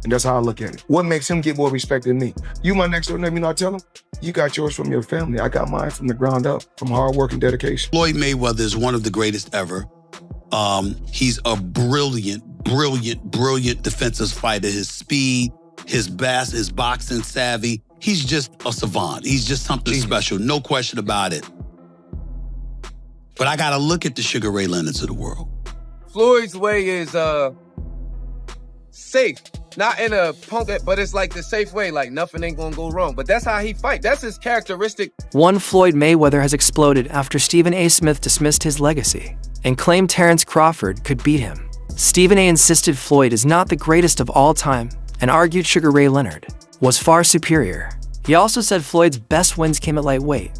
And that's how I look at it. What makes him get more respect than me? You my next door neighbor, you know, I tell him, you got yours from your family. I got mine from the ground up, from hard work and dedication. Floyd Mayweather is one of the greatest ever. He's a brilliant defensive fighter. His speed, his boxing savvy. He's just a savant. He's just something special, no question about it. But I gotta look at the Sugar Ray Leonards of the world. Floyd's way is safe. Not in a punk, but it's like the safe way, like nothing ain't gonna go wrong. But that's how he fight. That's his characteristic. One Floyd Mayweather has exploded after Stephen A. Smith dismissed his legacy and claimed Terrence Crawford could beat him. Stephen A. insisted Floyd is not the greatest of all time and argued Sugar Ray Leonard was far superior. He also said Floyd's best wins came at lightweight,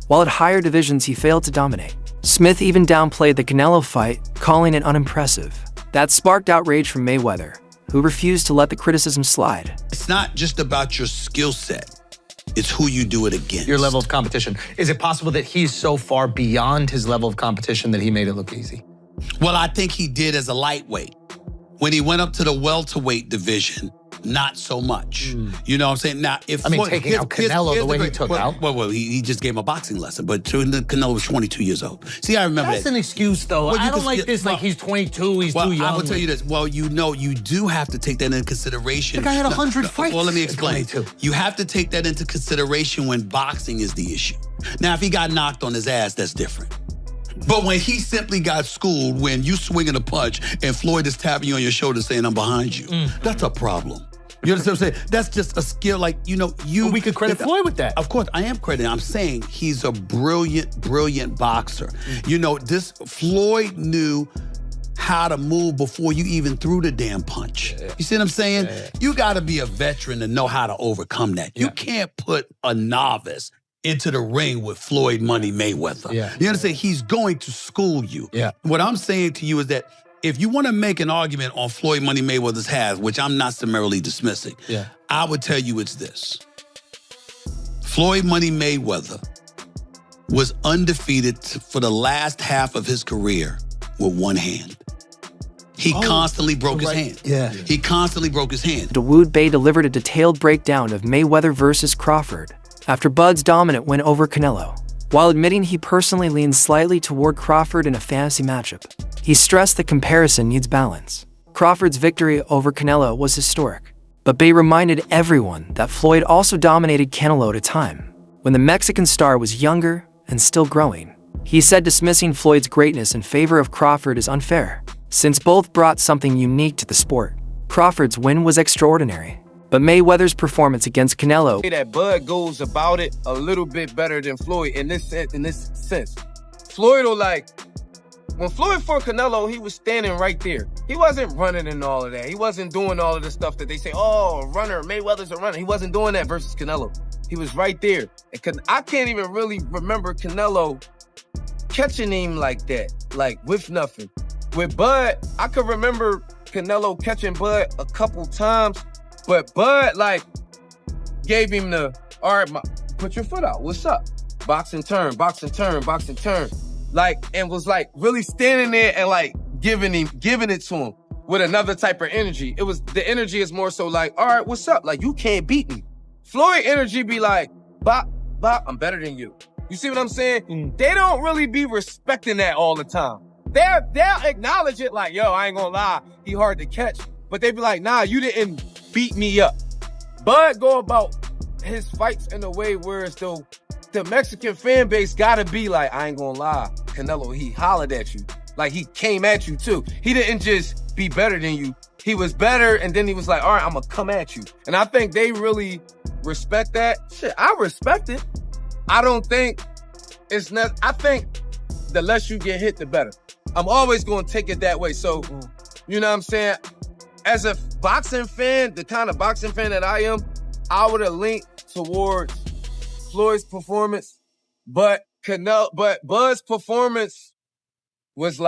while at higher divisions he failed to dominate. Smith even downplayed the Canelo fight, calling it unimpressive. That sparked outrage from Mayweather, who refused to let the criticism slide. It's not just about your skill set. It's who you do it against. Your level of competition. Is it possible that he's so far beyond his level of competition that he made it look easy? Well, I think he did as a lightweight. When he went up to the welterweight division, not so much. You know what I'm saying? Now, if taking out Canelo the way he took out. Well, he just gave him a boxing lesson, but Canelo was 22 years old. See, I remember That's an excuse, though. Well, I don't like this, like he's 22, he's too young. I will tell you this. Well, you know, you do have to take that into consideration. The guy had 100 fights. Well, let me explain. You have to take that into consideration when boxing is the issue. Now, if he got knocked on his ass, that's different. But when he simply got schooled, when you swinging a punch and Floyd is tapping you on your shoulder saying, I'm behind you, that's a problem. You understand what I'm saying? That's just a skill, like, you know, But we could credit Floyd with that. Of course, I am crediting. I'm saying he's a brilliant boxer. You know, Floyd knew how to move before you even threw the damn punch. You see what I'm saying? You got to be a veteran to know how to overcome that. You can't put a novice into the ring with Floyd Money Mayweather. You understand? He's going to school you. What I'm saying to you is that if you want to make an argument on Floyd Money Mayweather's half, which I'm not summarily dismissing, I would tell you it's this. Floyd Money Mayweather was undefeated for the last half of his career with one hand. He constantly broke his hand. He constantly broke his hand. Dawood Bey delivered a detailed breakdown of Mayweather versus Crawford after Bud's dominant win over Canelo, while admitting he personally leans slightly toward Crawford in a fantasy matchup. He stressed the comparison needs balance. Crawford's victory over Canelo was historic, but Bey reminded everyone that Floyd also dominated Canelo at a time when the Mexican star was younger and still growing. He said dismissing Floyd's greatness in favor of Crawford is unfair, since both brought something unique to the sport. Crawford's win was extraordinary, but Mayweather's performance against Canelo... That Bud goes about it a little bit better than Floyd in this sense. Floyd will when Floyd fought Canelo, he was standing right there. He wasn't running and all of that. He wasn't doing all of the stuff that they say, oh, a runner, Mayweather's a runner. He wasn't doing that versus Canelo. He was right there. And I can't even really remember Canelo catching him like that, like with nothing. With Bud, I could remember Canelo catching Bud a couple times, but Bud, gave him the, all right, put your foot out. What's up? Boxing turn, boxing turn, boxing turn. And was really standing there and giving it to him with another type of energy. The energy is more so all right, what's up? You can't beat me. Floyd energy be bop, bop, I'm better than you. You see what I'm saying? They don't really be respecting that all the time. They'll acknowledge it yo, I ain't gonna lie, he hard to catch. But they be nah, you didn't beat me up. Bud go about his fights in a way where it's though the Mexican fan base gotta be I ain't gonna lie, Canelo, he hollered at you. He came at you too. He didn't just be better than you. He was better, and then he was all right, I'm gonna come at you. And I think they really respect that. Shit, I respect it. I don't think it's not, I think the less you get hit, the better. I'm always gonna take it that way. So, you know what I'm saying? As a boxing fan, the kind of boxing fan that I am, I would have linked towards Floyd's performance, but Bud's performance was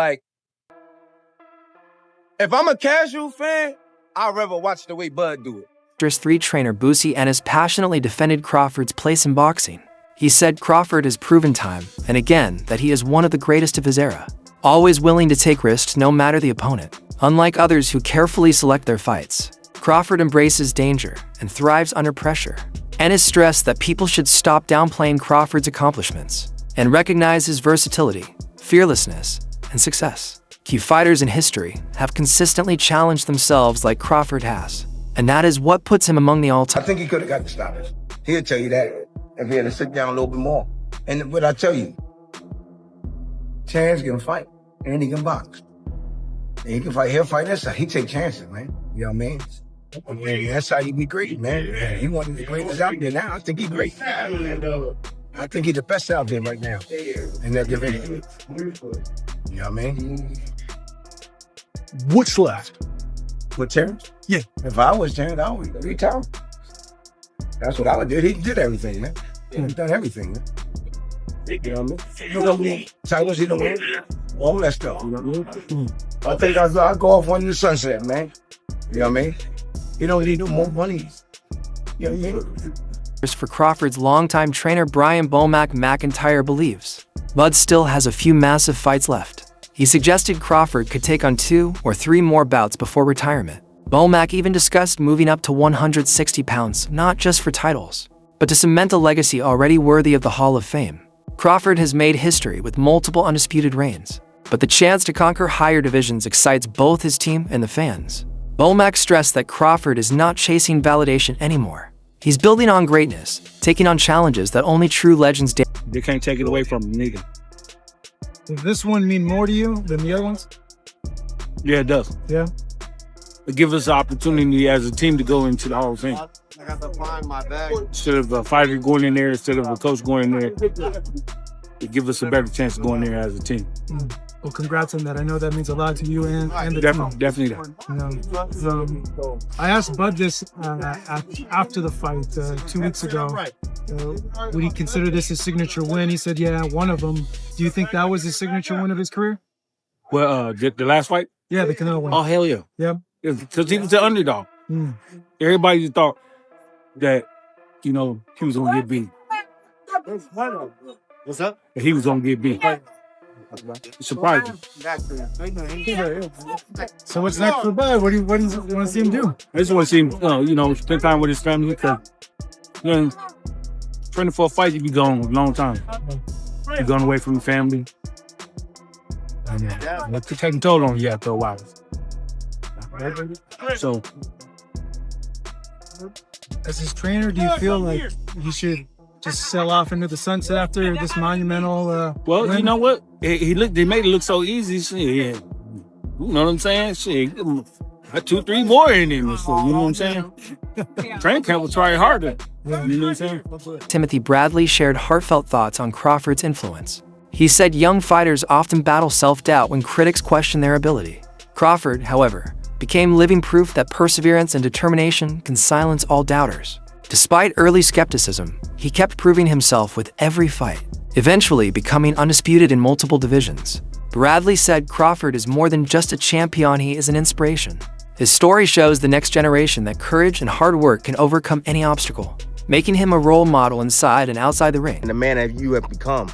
if I'm a casual fan, I'd rather watch the way Bud do it. Three trainer Boosie Ennis passionately defended Crawford's place in boxing. He said Crawford has proven time and again that he is one of the greatest of his era, always willing to take risks no matter the opponent. Unlike others who carefully select their fights, Crawford embraces danger and thrives under pressure, and is stressed that people should stop downplaying Crawford's accomplishments and recognize his versatility, fearlessness, and success. Key fighters in history have consistently challenged themselves like Crawford has, and that is what puts him among the all-time. I think he could have got the stoppage. He'll tell you that if he had to sit down a little bit more. And what I tell you, Chance can fight and he can box. And he can fight. He'll fight that side. He take chances, man. You know what I mean? I mean, that's how you be great, man. He one of the greatest out there now. I think he's great. I think he's the best out there right now in that division. You know what I mean? What's left? With Terrence? Yeah. If I was Terrence, I would retire. That's what I would do. He did everything, man. He's done everything, man. You know what I mean? Titles he don't win. All that stuff. You know what I mean? I think I'll go off one in the sunset, man. You know what I mean? You don't need no more money. You know what I mean? For Crawford's longtime trainer Brian Bomac McIntyre believes Bud still has a few massive fights left. He suggested Crawford could take on 2 or 3 more bouts before retirement. Bomac even discussed moving up to 160 pounds, not just for titles, but to cement a legacy already worthy of the Hall of Fame. Crawford has made history with multiple undisputed reigns, but the chance to conquer higher divisions excites both his team and the fans. Bomac stressed that Crawford is not chasing validation anymore. He's building on greatness, taking on challenges that only true legends dare. They can't take it away from him, neither. Does this one mean more to you than the other ones? Yeah, it does. Yeah. It gives us the opportunity as a team to go into the Hall of Fame. I got to find my bag. Instead of a fighter going in there, instead of a coach going in there, it gives us a better chance to go in there as a team. Well, congrats on that. I know that means a lot to you and the Definitely. team. I asked Bud this after the fight 2 weeks ago. Would he consider this his signature win? He said, yeah, one of them. Do you think that was his signature win of his career? Well, the last fight? Yeah, the Canelo one. Oh, hell yeah. Yeah. Because he was the underdog. Everybody just thought that, he was going to get beat. What's up? That he was going to get beat. It surprised me. So what's next for Bud? What do you want to see him do? I just want to see him, spend time with his family. Because, training for a fight, you be gone a long time. You're going away from your family. It's taking a toll on you after a while. So, as his trainer, do you feel like he should just sell off into the sunset after this monumental well, win? you know what? He made it look so easy. Shit, yeah. You know what I'm saying? Shit, got 2, 3 more in him. So, you know what I'm saying? Training camp will try harder. You know what I'm saying? Timothy Bradley shared heartfelt thoughts on Crawford's influence. He said young fighters often battle self-doubt when critics question their ability. Crawford, however, became living proof that perseverance and determination can silence all doubters. Despite early skepticism, he kept proving himself with every fight, eventually becoming undisputed in multiple divisions. Bradley said Crawford is more than just a champion, he is an inspiration. His story shows the next generation that courage and hard work can overcome any obstacle, making him a role model inside and outside the ring. And the man that you have become,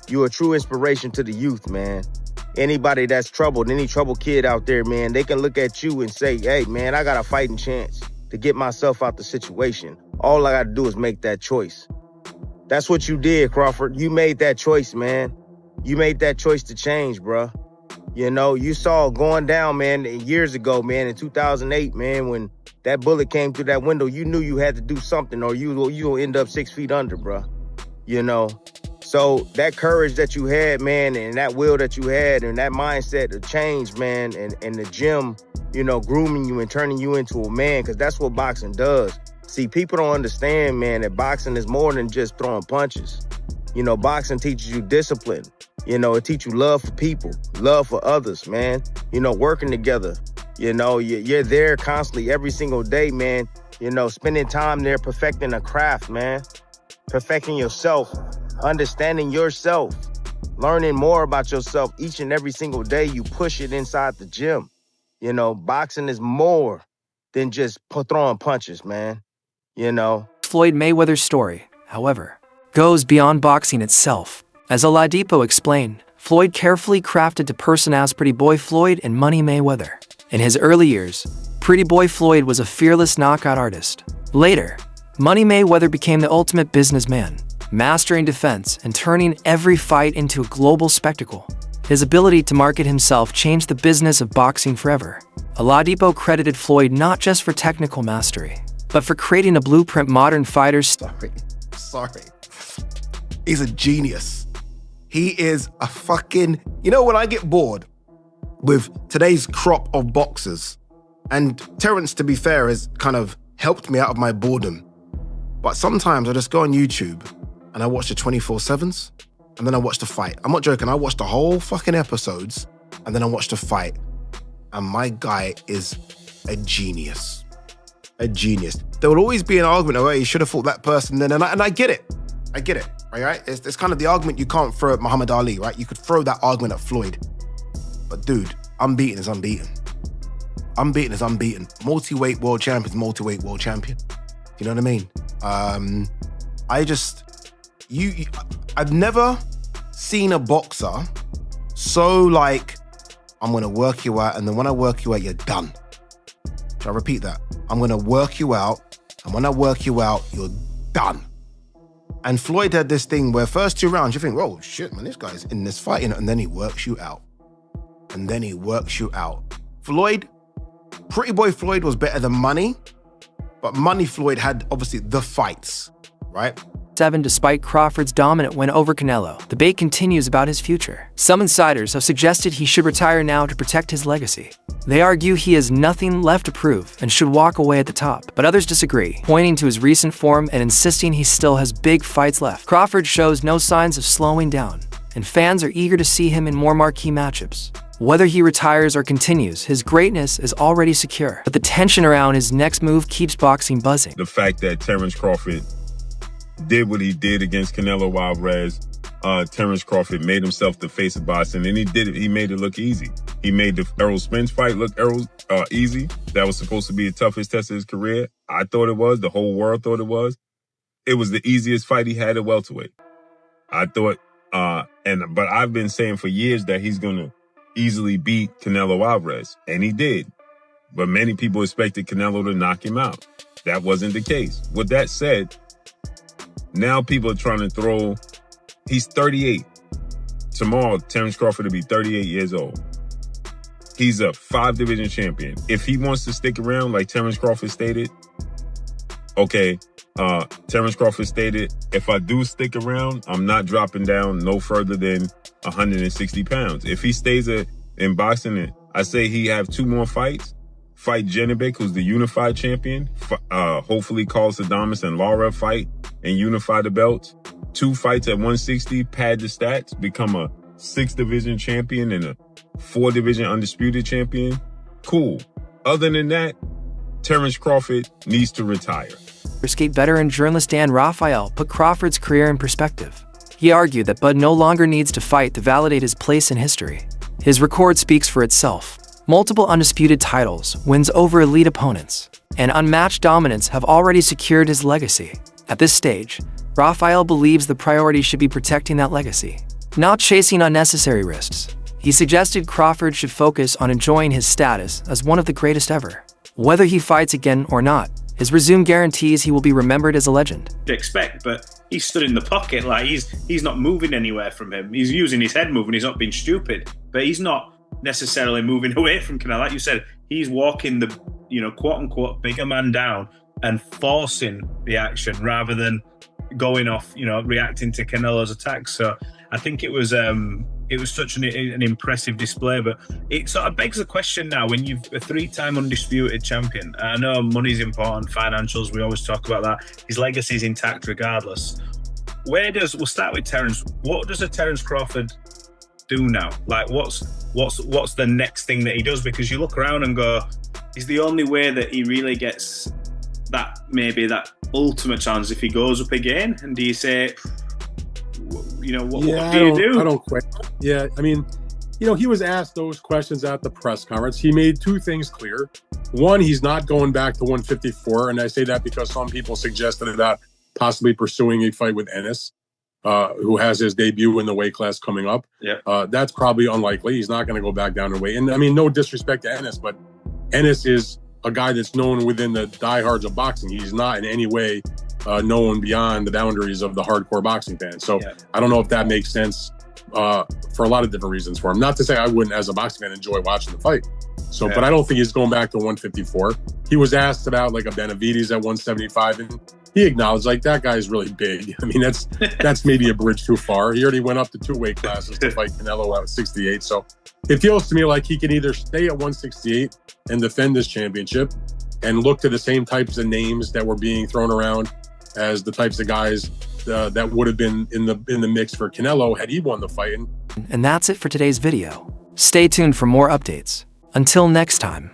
you're a true inspiration to the youth, man. Anybody that's troubled, any troubled kid out there, man, they can look at you and say, hey, man, I got a fighting chance to get myself out the situation. All I got to do is make that choice. That's what you did, Crawford. You made that choice, man. You made that choice to change, bruh. You saw going down, man, years ago, man, in 2008, man, when that bullet came through that window, you knew you had to do something or you'll end up 6 feet under, bruh. So that courage that you had, man, and that will that you had and that mindset of change, man, and the gym, grooming you and turning you into a man, because that's what boxing does. See, people don't understand, man, that boxing is more than just throwing punches. Boxing teaches you discipline. It teaches you love for people, love for others, man. Working together. You're there constantly every single day, man. Spending time there perfecting a craft, man. Perfecting yourself, understanding yourself, learning more about yourself each and every single day. You push it inside the gym. Boxing is more than just throwing punches, man. Floyd Mayweather's story, however, goes beyond boxing itself. As Oladipo explained, Floyd carefully crafted to person as Pretty Boy Floyd and Money Mayweather. In his early years, Pretty Boy Floyd was a fearless knockout artist. Later, Money Mayweather became the ultimate businessman, mastering defense and turning every fight into a global spectacle. His ability to market himself changed the business of boxing forever. Oladipo credited Floyd not just for technical mastery, but for creating a blueprint modern fighters. Sorry. He's a genius. He is a fucking... You know, when I get bored with today's crop of boxers, and Terrence, to be fair, has kind of helped me out of my boredom, but sometimes I just go on YouTube and I watch the 24/7s, and then I watch the fight. I'm not joking, I watch the whole fucking episodes, and then I watch the fight. And my guy is a genius. A genius. There will always be an argument, oh, he should have fought that person then, and I get it. I get it, right? It's kind of the argument you can't throw at Muhammad Ali, right? You could throw that argument at Floyd. But dude, unbeaten is unbeaten. Unbeaten is unbeaten. Multi-weight world champion is multi-weight world champion. You know what I mean? I've never seen a boxer so like, I'm gonna work you out, and then when I work you out, you're done. Shall I repeat that? I'm gonna work you out, and when I work you out, you're done. And Floyd had this thing where first 2 rounds, you think, oh shit, man, this guy's in this fight, you know, and then he works you out. And then he works you out. Floyd, Pretty Boy Floyd was better than Money, but Money Floyd had obviously the fights, right? Despite Crawford's dominant win over Canelo, the debate continues about his future. Some insiders have suggested he should retire now to protect his legacy. They argue he has nothing left to prove and should walk away at the top, but others disagree, pointing to his recent form and insisting he still has big fights left. Crawford shows no signs of slowing down, and fans are eager to see him in more marquee matchups. Whether he retires or continues, his greatness is already secure, but the tension around his next move keeps boxing buzzing. The fact that Terrence Crawford did what he did against Canelo Alvarez, Terrence Crawford made himself the face of boxing, and he did it. He made it look easy. He made the Errol Spence fight look easy. That was supposed to be the toughest test of his career. I thought it was. The whole world thought it was. It was the easiest fight he had at welterweight. I thought, but I've been saying for years that he's gonna easily beat Canelo Alvarez, and he did. But many people expected Canelo to knock him out. That wasn't the case. With that said, now people are trying to throw, he's 38. Tomorrow, Terrence Crawford will be 38 years old. He's a 5-division champion. If he wants to stick around, like Terrence Crawford stated, okay, Terrence Crawford stated, if I do stick around, I'm not dropping down no further than 160 pounds. If he stays in boxing, I say he have 2 more fights. Fight Janibek, who's the unified champion. Hopefully Carlos Adames and Lara fight and unify the belts. 2 fights at 160, pad the stats, become a 6-division champion and a 4-division undisputed champion. Cool. Other than that, Terrence Crawford needs to retire. Skate veteran journalist Dan Raphael put Crawford's career in perspective. He argued that Bud no longer needs to fight to validate his place in history. His record speaks for itself. Multiple undisputed titles, wins over elite opponents, and unmatched dominance have already secured his legacy. At this stage, Raphael believes the priority should be protecting that legacy, not chasing unnecessary risks. He suggested Crawford should focus on enjoying his status as one of the greatest ever. Whether he fights again or not, his resume guarantees he will be remembered as a legend. To expect, but he's stood in the pocket, like he's not moving anywhere from him. He's using his head moving, he's not being stupid, but he's not necessarily moving away from Canelo. Like you said, he's walking the, quote unquote, bigger man down and forcing the action rather than going off, reacting to Canelo's attacks. So I think it was such an impressive display, but it sort of begs the question now, when you've a 3-time undisputed champion, I know money's important, financials, we always talk about that. His legacy is intact regardless. We'll start with Terrence. What does a Terrence Crawford do now? Like, what's the next thing that he does? Because you look around and go, is the only way that he really gets that, maybe that ultimate chance, if he goes up again? And do you say, what do you do? I don't quit. Yeah, I mean, he was asked those questions at the press conference. He made 2 things clear. One, he's not going back to 154, and I say that because some people suggested about possibly pursuing a fight with Ennis, who has his debut in the weight class coming up. Yeah. That's probably unlikely. He's not going to go back down in weight. And I mean, no disrespect to Ennis, but Ennis is a guy that's known within the diehards of boxing. He's not in any way known beyond the boundaries of the hardcore boxing fan. So I don't know if that makes sense for a lot of different reasons for him. Not to say I wouldn't, as a boxing fan, enjoy watching the fight. So, but I don't think he's going back to 154. He was asked about like a Benavides at 175, and he acknowledged like that guy's really big. I mean, that's maybe a bridge too far. He already went up to 2 weight classes to fight Canelo at 68. So it feels to me like he can either stay at 168 and defend this championship and look to the same types of names that were being thrown around as the types of guys that would have been in the mix for Canelo had he won the fight. And that's it for today's video. Stay tuned for more updates. Until next time.